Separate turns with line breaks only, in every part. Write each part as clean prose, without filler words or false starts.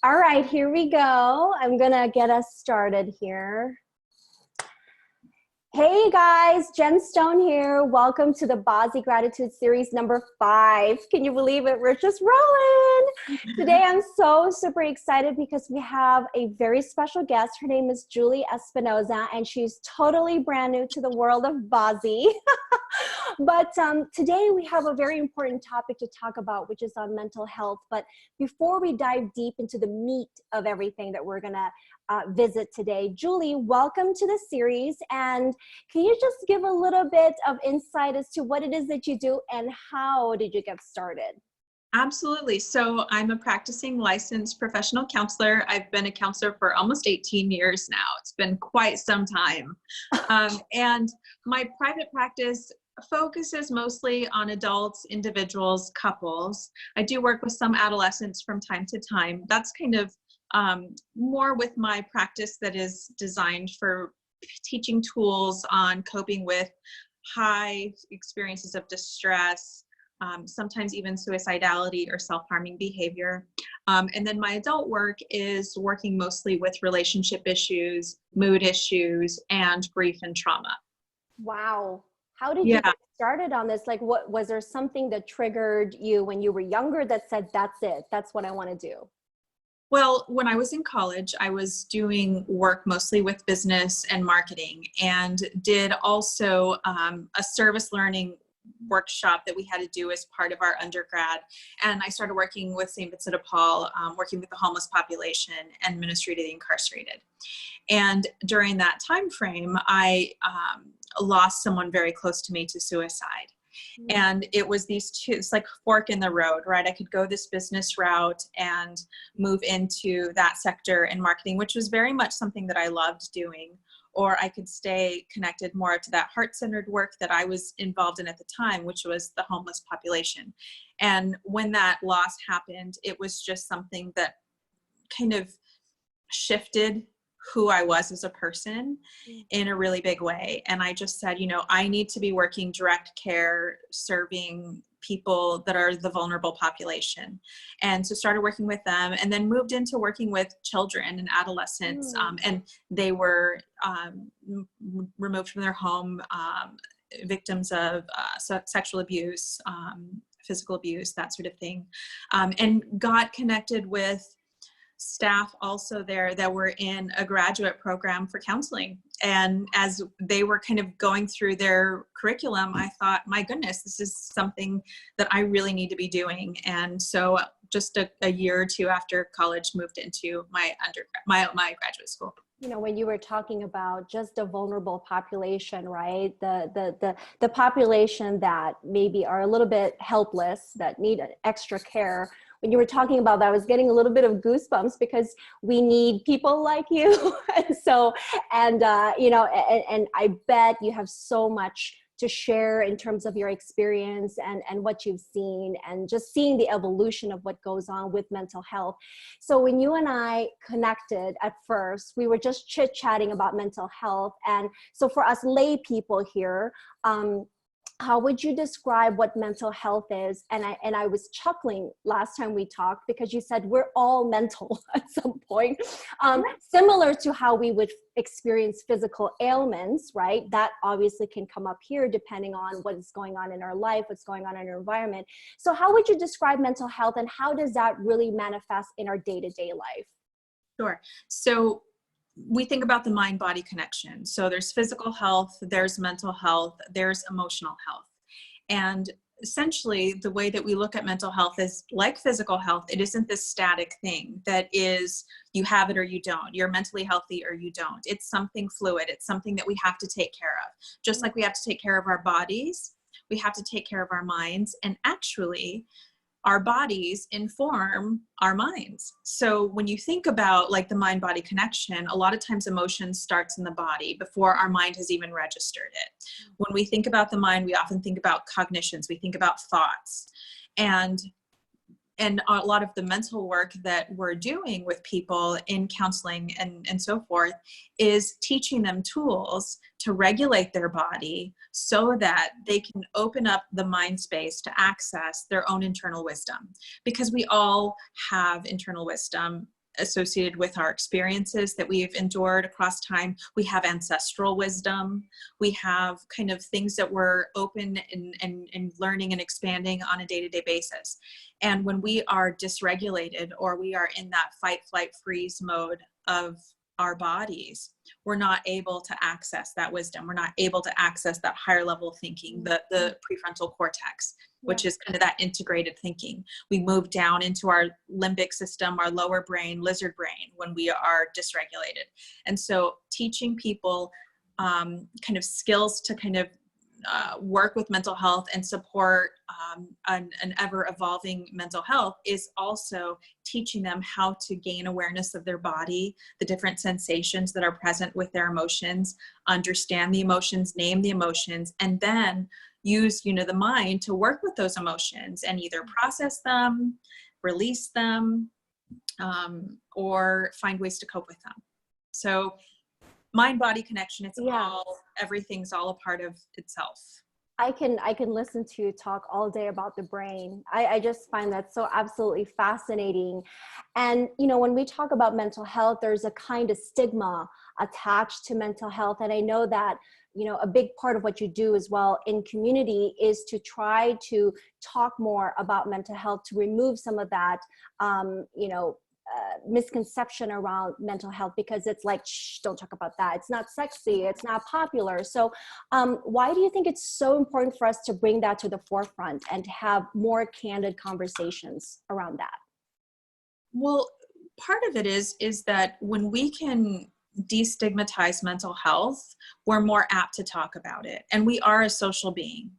All right, here we go. I'm gonna get us started here. Hey guys, Jen Stone here. Welcome to the BaZi Gratitude Series number 5. Can you believe it? We're just rolling. Today I'm so super excited because we have a very special guest. Her name is Julie Espinoza, and she's totally brand new to the world of BaZi. But today we have a very important topic to talk about, which is on mental health. But before we dive deep into the meat of everything that we're gonna visit today, Julie, welcome to the series. And can you just give a little bit of insight as to what it is that you do and how did you get started?
Absolutely. So I'm a practicing licensed professional counselor. I've been a counselor for almost 18 years now. It's been quite some time. And my private practice focuses mostly on adults, individuals, couples. I do work with some adolescents from time to time. That's kind of more with my practice that is designed for teaching tools on coping with high experiences of distress, sometimes even suicidality or self-harming behavior. And then my adult work is working mostly with relationship issues, mood issues, and grief and trauma.
Wow. How did you get started on this? Like, what was there something that triggered you when you were younger that said, that's it, that's what I want to do?
Well, when I was in college, I was doing work mostly with business and marketing, and did also a service learning workshop that we had to do as part of our undergrad. And I started working with St. Vincent de Paul, working with the homeless population and ministry to the incarcerated. And during that time frame, I lost someone very close to me to suicide. And it was these two, it's like fork in the road, right? I could go this business route and move into that sector in marketing, which was very much something that I loved doing. Or I could stay connected more to that heart-centered work that I was involved in at the time, which was the homeless population. And when that loss happened, it was just something that kind of shifted who I was as a person in a really big way. And I just said, you know, I need to be working direct care, serving people that are the vulnerable population. And so started working with them, and then moved into working with children and adolescents. And they were removed from their home, victims of sexual abuse, physical abuse, that sort of thing. And got connected with staff also there that were in a graduate program for counseling. And as they were kind of going through their curriculum, I thought, my goodness, this is something that I really need to be doing. And so just a year or two after college, moved into my undergrad, my graduate school.
You know, when you were talking about just the vulnerable population, right? The population that maybe are a little bit helpless, that need extra care. When you were talking about that, I was getting a little bit of goosebumps because we need people like you. And I bet you have so much to share in terms of your experience and what you've seen, and just seeing the evolution of what goes on with mental health. So when you and I connected at first, we were just chit-chatting about mental health. And so for us lay people here, how would you describe what mental health is? And I was chuckling last time we talked because you said we're all mental at some point, similar to how we would experience physical ailments, right? That obviously can come up here depending on what is going on in our life, what's going on in our environment. So how would you describe mental health, and how does that really manifest in our day-to-day life?
Sure. So we think about the mind-body connection. So there's physical health, there's mental health, there's emotional health. And essentially the way that we look at mental health is like physical health. It isn't this static thing that is, you have it or you don't. You're mentally healthy or you don't. It's something fluid. It's something that we have to take care of. Just like we have to take care of our bodies, we have to take care of our minds. And actually, our bodies inform our minds. So when you think about like the mind-body connection, a lot of times emotion starts in the body before our mind has even registered it. When we think about the mind, we often think about cognitions, we think about thoughts. And a lot of the mental work that we're doing with people in counseling and so forth is teaching them tools to regulate their body so that they can open up the mind space to access their own internal wisdom. Because we all have internal wisdom. associated with our experiences that we've endured across time. We have ancestral wisdom. We have kind of things that we're open and learning and expanding on a day-to-day basis. And when we are dysregulated, or we are in that fight, flight, freeze mode of our bodies, we're not able to access that wisdom. We're not able to access that higher level of thinking, the prefrontal cortex, which is kind of that integrated thinking. We move down into our limbic system, our lower brain, lizard brain, when we are dysregulated. And so teaching people kind of skills to kind of work with mental health and support an ever evolving mental health is also teaching them how to gain awareness of their body, the different sensations that are present with their emotions, understand the emotions, name the emotions, and then use, the mind to work with those emotions and either process them, release them, or find ways to cope with them. So mind-body connection, everything's all a part of itself.
I can listen to you talk all day about the brain. I just find that so absolutely fascinating. And, when we talk about mental health, there's a kind of stigma attached to mental health. And I know that, a big part of what you do as well in community is to try to talk more about mental health, to remove some of that, misconception around mental health, because it's like, shh, don't talk about that. It's not sexy. It's not popular. So why do you think it's so important for us to bring that to the forefront and to have more candid conversations around that?
Well, part of it is that when we can destigmatize mental health, we're more apt to talk about it. And we are a social being.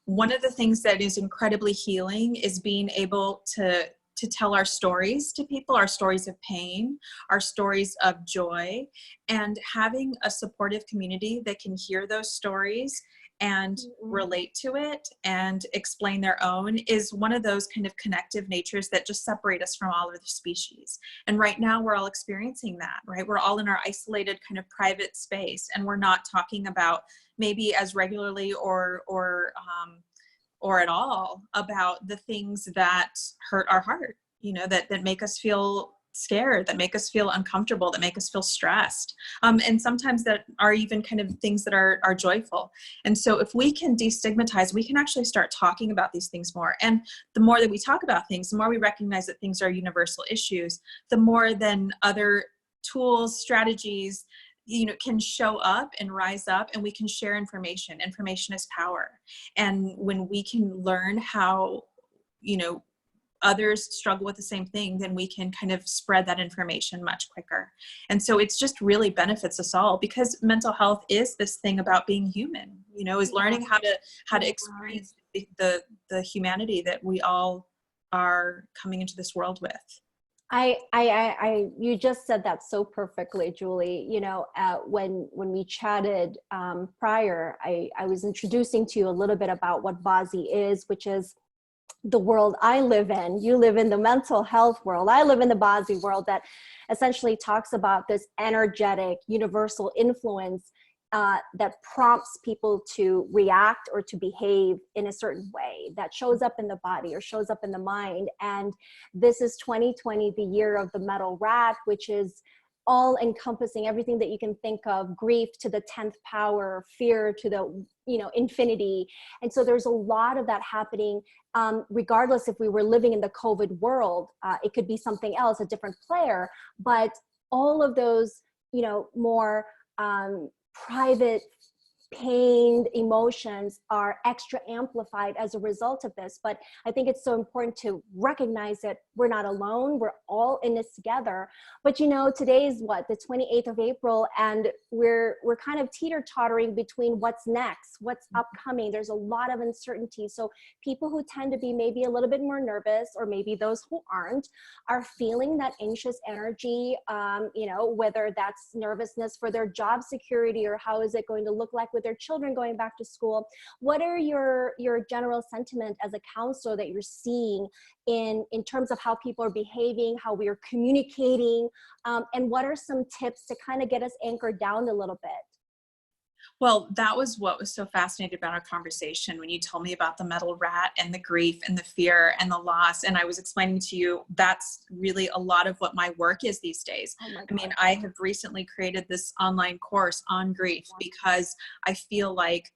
One of the things that is incredibly healing is being able to tell our stories to people, our stories of pain, our stories of joy, and having a supportive community that can hear those stories and relate to it and explain their own is one of those kind of connective natures that just separate us from all other species. And right now we're all experiencing that, right? We're all in our isolated kind of private space, and we're not talking about maybe as regularly or at all about the things that hurt our heart, that make us feel scared, that make us feel uncomfortable, that make us feel stressed. And sometimes that are even kind of things that are joyful. And so if we can destigmatize, we can actually start talking about these things more. And the more that we talk about things, the more we recognize that things are universal issues, the more then other tools, strategies, can show up and rise up, and we can share information. Information is power. And when we can learn how, others struggle with the same thing, then we can kind of spread that information much quicker. And so it's just really benefits us all, because mental health is this thing about being human, is learning how to experience the humanity that we all are coming into this world with.
You just said that so perfectly, Julie. When we chatted prior, I was introducing to you a little bit about what BaZi is, which is the world I live in. You live in the mental health world. I live in the BaZi world that essentially talks about this energetic, universal influence that prompts people to react or to behave in a certain way that shows up in the body or shows up in the mind. And this is 2020, the year of the metal rat, which is all encompassing everything that you can think of: grief to the 10th power, fear to the infinity. And so there's a lot of that happening, regardless if we were living in the COVID world. It could be something else, a different player, but all of those more private pained emotions are extra amplified as a result of this. But I think it's so important to recognize that we're not alone. We're all in this together. But today is what, the 28th of April, and we're kind of teeter-tottering between what's next, what's upcoming. There's a lot of uncertainty. So people who tend to be maybe a little bit more nervous, or maybe those who aren't, are feeling that anxious energy, whether that's nervousness for their job security, or how is it going to look like with their children going back to school. What are your general sentiment as a counselor that you're seeing in terms of how people are behaving, how we are communicating, and what are some tips to kind of get us anchored down a little bit?
Well, that was what was so fascinating about our conversation when you told me about the metal rat and the grief and the fear and the loss. And I was explaining to you, that's really a lot of what my work is these days.
Oh my
I mean,
God.
I have recently created this online course on grief because I feel like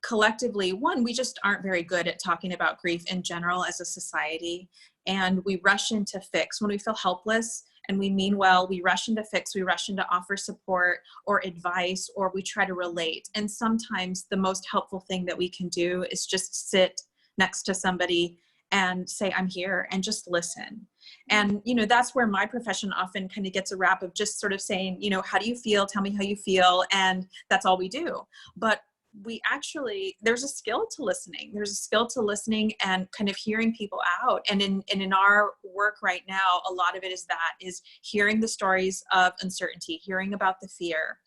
collectively, one, we just aren't very good at talking about grief in general as a society. And we rush into fix when we feel helpless, and we mean well, we rush into fix, we rush into offer support or advice, or we try to relate. And sometimes the most helpful thing that we can do is just sit next to somebody and say, I'm here, and just listen. And, you know, that's where my profession often kind of gets a rap of just sort of saying, you know, how do you feel? Tell me how you feel. And that's all we do. But we actually, there's a skill to listening. There's a skill to listening and kind of hearing people out. And in our work right now, a lot of it is hearing the stories of uncertainty, hearing about the fear,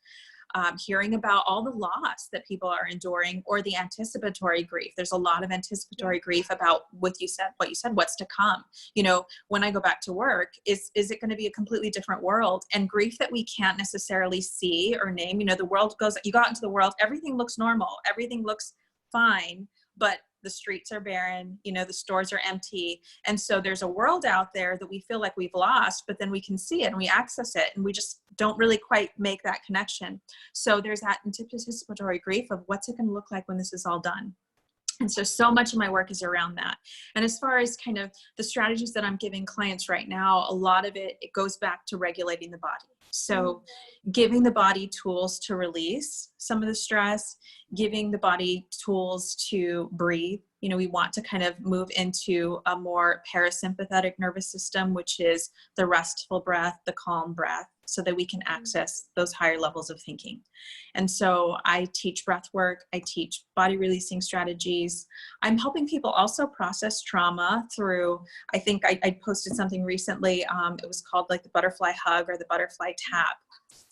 hearing about all the loss that people are enduring, or the anticipatory grief. There's a lot of anticipatory grief about what you said, what's to come. You know, when I go back to work, is it going to be a completely different world? And grief that we can't necessarily see or name. You know, the world goes, you got into the world, everything looks normal, everything looks fine, but the streets are barren, you know, the stores are empty. And so there's a world out there that we feel like we've lost, but then we can see it and we access it, and we just don't really quite make that connection. So there's that anticipatory grief of what's it going to look like when this is all done. And so much of my work is around that. And as far as kind of the strategies that I'm giving clients right now, a lot of it goes back to regulating the body. So giving the body tools to release some of the stress, giving the body tools to breathe. You know, we want to kind of move into a more parasympathetic nervous system, which is the restful breath, the calm breath, so that we can access those higher levels of thinking. And so I teach breath work, I teach body releasing strategies. I'm helping people also process trauma through, I think I posted something recently, it was called like the butterfly hug or the butterfly tap.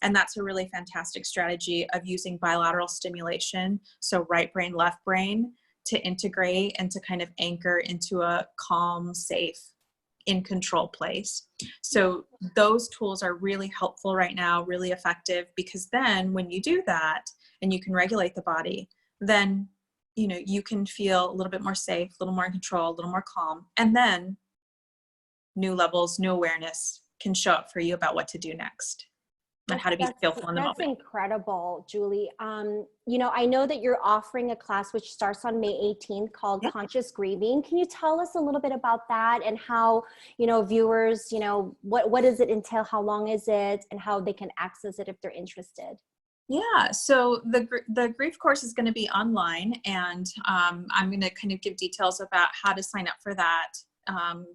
And that's a really fantastic strategy of using bilateral stimulation, so right brain, left brain, to integrate and to kind of anchor into a calm, safe, in control place. So those tools are really helpful right now, really effective, because then when you do that and you can regulate the body, then, you know, you can feel a little bit more safe, a little more in control, a little more calm. And then new levels, new awareness can show up for you about what to do next and how to be skillful in the
That's
moment.
incredible, Julie. You know, I know that you're offering a class which starts on May 18th called
Yep.
Conscious Grieving. Can you tell us a little bit about that and how, you know, viewers, you know, what does it entail? How long is it, and how they can access it if they're interested?
Yeah, so the grief course is going to be online, and I'm going to kind of give details about how to sign up for that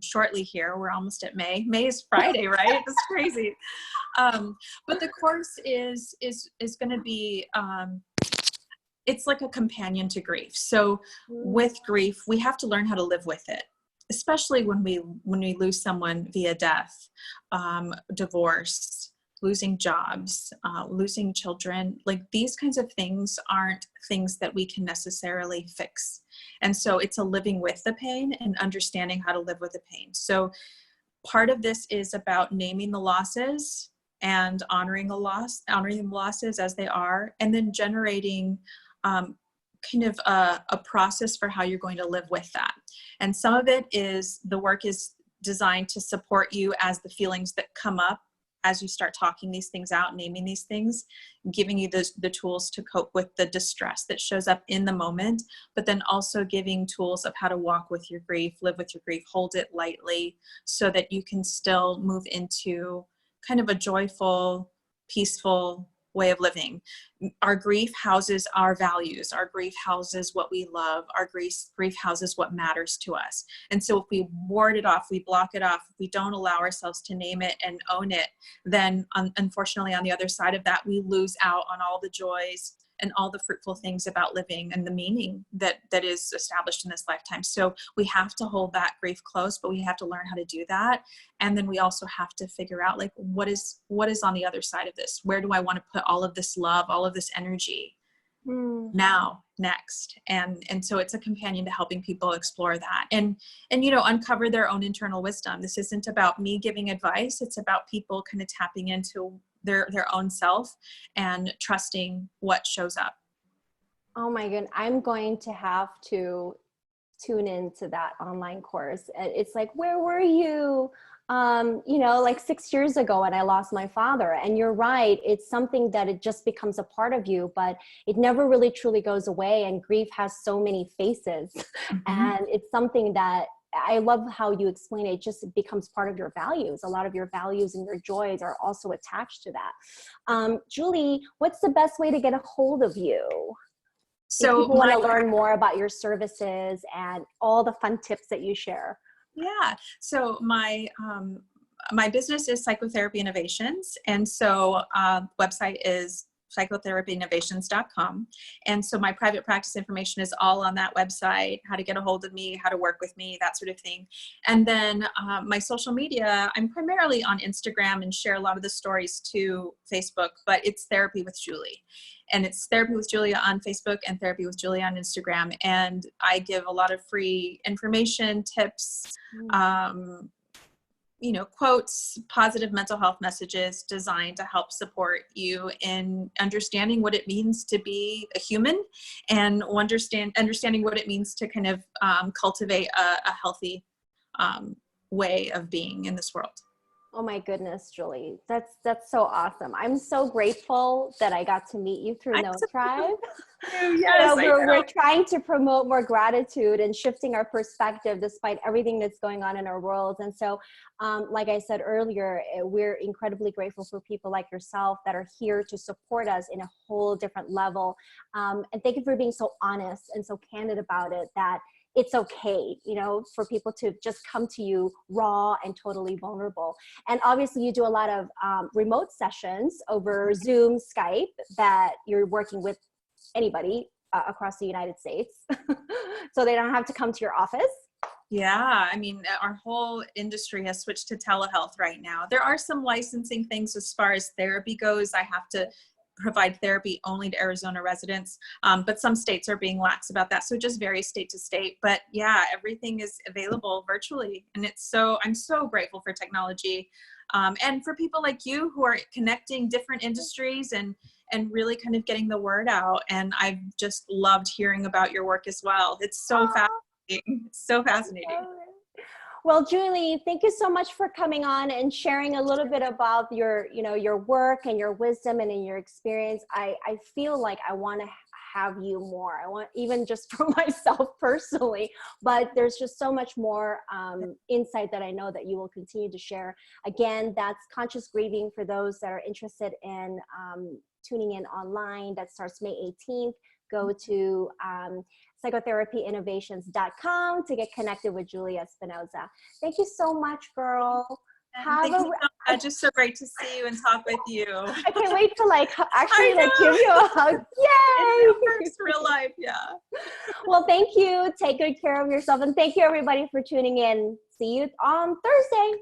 shortly here. We're almost at May. May is Friday, right? It's crazy. But the course is going to be, it's like a companion to grief. So with grief, we have to learn how to live with it, especially when we lose someone via death, divorce, losing jobs, losing children. Like, these kinds of things aren't things that we can necessarily fix. And so it's a living with the pain and understanding how to live with the pain. So part of this is about naming the losses and honoring the losses as they are, and then generating kind of a process for how you're going to live with that. And some of it is, the work is designed to support you as the feelings that come up as you start talking these things out, naming these things, giving you the tools to cope with the distress that shows up in the moment, but then also giving tools of how to walk with your grief, live with your grief, hold it lightly, so that you can still move into kind of a joyful, peaceful way of living. Our grief houses our values. Our grief houses what we love. Our grief houses what matters to us. And so if we ward it off, we block it off, if we don't allow ourselves to name it and own it, then unfortunately on the other side of that, we lose out on all the joys and all the fruitful things about living and the meaning that is established in this lifetime. So we have to hold that grief close, but we have to learn how to do that. And then we also have to figure out, like, what is on the other side of this? Where do I want to put all of this love, all of this energy now, next? And so it's a companion to helping people explore that and, you know, uncover their own internal wisdom. This isn't about me giving advice. It's about people kind of tapping into their own self and trusting what shows up.
Oh my goodness, I'm going to have to tune into that online course. It's like, where were you? Like 6 years ago when I lost my father. And you're right, it's something that it just becomes a part of you, but it never really truly goes away. And grief has so many faces. And it's something that I love how you explain it. It just becomes part of your values. A lot of your values and your joys are also attached to that. Julie, what's the best way to get a hold of you? If
So
people want to learn more about your services and all the fun tips that you share.
Yeah. So my business is Psychotherapy Innovations. And so website is psychotherapyinnovations.com. And so my private practice information is all on that website, how to get a hold of me, how to work with me, that sort of thing. And then my social media, I'm primarily on Instagram and share a lot of the stories to Facebook, but it's Therapy with Julie. And it's Therapy with Julia on Facebook and Therapy with Julia on Instagram. And I give a lot of free information, tips, quotes, positive mental health messages designed to help support you in understanding what it means to be a human and understanding what it means to kind of cultivate a healthy way of being in this world.
Oh my goodness, Julie, that's so awesome. I'm so grateful that I got to meet you through No Tribe.
Yes,
we're trying to promote more gratitude and shifting our perspective despite everything that's going on in our world. And so, like I said earlier, we're incredibly grateful for people like yourself that are here to support us in a whole different level. And thank you for being so honest and so candid about it, that it's okay, for people to just come to you raw and totally vulnerable. And obviously you do a lot of remote sessions over Zoom, Skype, that you're working with anybody across the United States. So they don't have to come to your office.
Yeah, I mean, our whole industry has switched to telehealth right now. There are some licensing things as far as therapy goes. I have to provide therapy only to Arizona residents, but some states are being lax about that. So it just varies state to state. But yeah, everything is available virtually. And I'm so grateful for technology and for people like you who are connecting different industries and really kind of getting the word out. And I've just loved hearing about your work as well. It's so fascinating. It's so fascinating.
Well, Julie, thank you so much for coming on and sharing a little bit about your work and your wisdom and in your experience. I feel like I want to have you more. I want, even just for myself personally, but there's just so much more insight that I know that you will continue to share. Again, that's Conscious Grieving for those that are interested in tuning in online. That starts May 18th. Go to psychotherapyinnovations.com to get connected with Julia Espinoza. Thank you so much, girl.
Just so great to see you and talk with you.
I can't wait to actually give you a hug. Yay!
It's real life, yeah.
Well, thank you. Take good care of yourself, and thank you everybody for tuning in. See you on Thursday.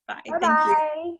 Bye.
Bye-bye.